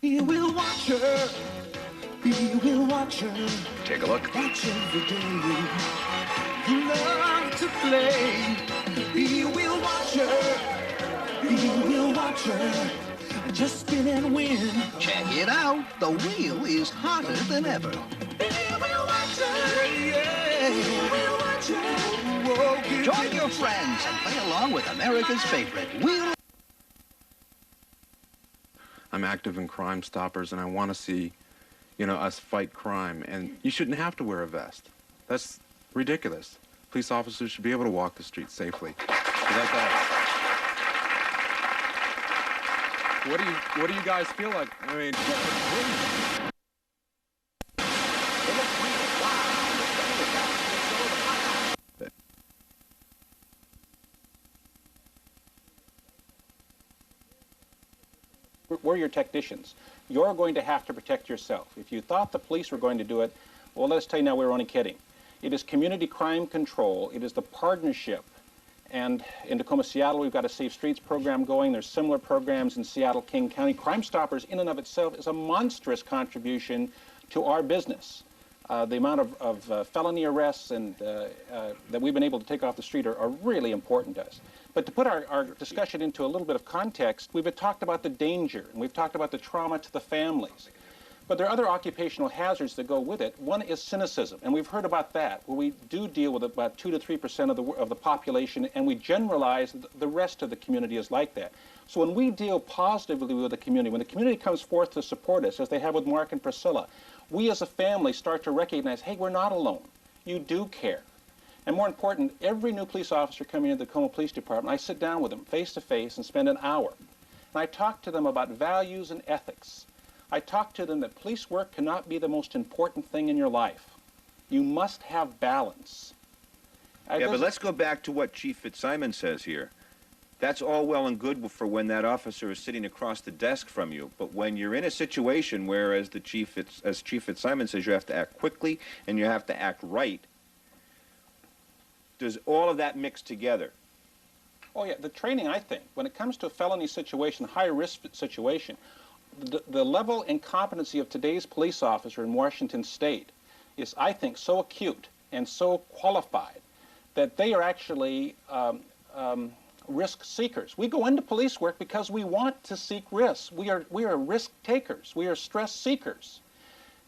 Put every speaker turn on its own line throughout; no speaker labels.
He will watch her. He will watch her.
Take a look.
Watch every day. You love to play. He will watch her. He will watch her. Just spin and win.
Check it out. The wheel is hotter than ever.
He will watch her. Yeah. He will watch her. Whoa,
Join your friends and play along with America's favorite wheel.
I'm active in CrimeStoppers, and I want to see, us fight crime. And you shouldn't have to wear a vest. That's ridiculous. Police officers should be able to walk the streets safely. Without that. What do you guys feel like? I mean,
we're your technicians. You're going to have to protect yourself. If you thought the police were going to do it, well, let's tell you now, we're only kidding. It is community crime control. It is the partnership. And in Tacoma, Seattle, we've got a Safe Streets program going. There's similar programs in Seattle, King County. CrimeStoppers, in and of itself, is a monstrous contribution to our business. The amount of felony arrests and that we've been able to take off the street are really important to us. But to put our discussion into a little bit of context, we've talked about the danger, and we've talked about the trauma to the families. But there are other occupational hazards that go with it. One is cynicism, and we've heard about that, where we do deal with about 2 to 3% of the population, and we generalize the rest of the community is like that. So when we deal positively with the community, when the community comes forth to support us, as they have with Mark and Priscilla, we as a family start to recognize, hey, we're not alone. You do care. And more important, every new police officer coming into the Tacoma Police Department, I sit down with them face to face and spend an hour. And I talk to them about values and ethics. I talk to them that police work cannot be the most important thing in your life. You must have balance.
Yeah, but let's go back to what Chief Fitzsimon says here. That's all well and good for when that officer is sitting across the desk from you. But when you're in a situation where, as Chief Fitzsimon says, you have to act quickly and you have to act right, does all of that mix together?
Oh, yeah, the training, I think, when it comes to a felony situation, high-risk situation, the level and competency of today's police officer in Washington State is, I think, so acute and so qualified that they are actually risk seekers. We go into police work because we want to seek risks. We are risk takers. We are stress seekers.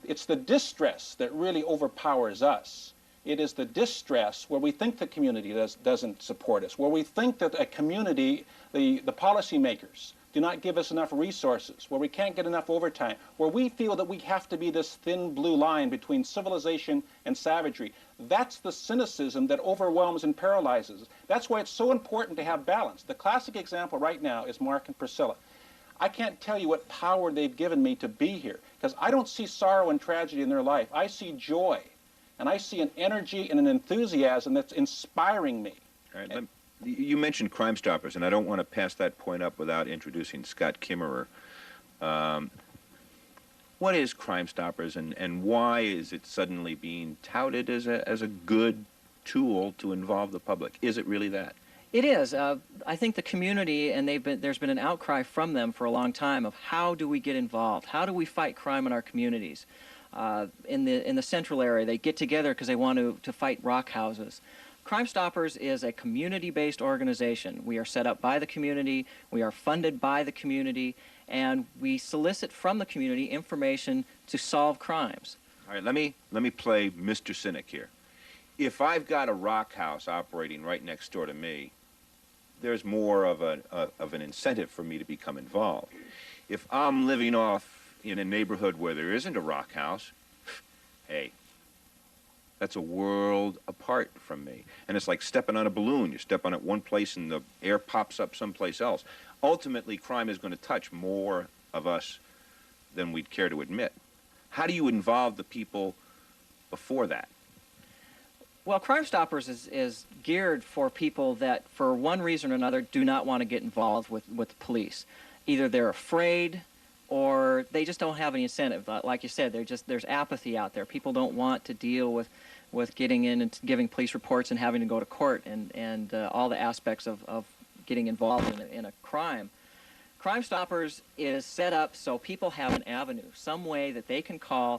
It's the distress that really overpowers us. It is the distress where we think the community doesn't support us, where we think that a community, the policymakers, do not give us enough resources, where we can't get enough overtime, where we feel that we have to be this thin blue line between civilization and savagery. That's the cynicism that overwhelms and paralyzes. That's why it's so important to have balance. The classic example right now is Mark and Priscilla. I can't tell you what power they've given me to be here, because I don't see sorrow and tragedy in their life. I see joy, and I see an energy and an enthusiasm that's inspiring me.
All right, you mentioned CrimeStoppers, and I don't want to pass that point up without introducing Scott Kimmerer. What is CrimeStoppers, and why is it suddenly being touted as a good tool to involve the public? Is it really that?
It is. I think the community, and there's been an outcry from them for a long time of how do we get involved? How do we fight crime in our communities? In the central area, they get together because they want to fight rock houses. CrimeStoppers is a community-based organization. We are set up by the community, we are funded by the community, and we solicit from the community information to solve crimes.
All right, let me play Mr. Cynic here. If I've got a rock house operating right next door to me, there's more of an incentive for me to become involved. If I'm living off in a neighborhood where there isn't a rock house, hey, that's a world apart from me. And it's like stepping on a balloon. You step on it one place and the air pops up someplace else. Ultimately, crime is going to touch more of us than we'd care to admit. How do you involve the people before that?
Well, CrimeStoppers is geared for people that, for one reason or another, do not want to get involved with the police. Either they're afraid or they just don't have any incentive. Like you said, there's apathy out there. People don't want to deal with getting in and giving police reports and having to go to court and all the aspects of getting involved in a crime. CrimeStoppers is set up so people have an avenue, some way that they can call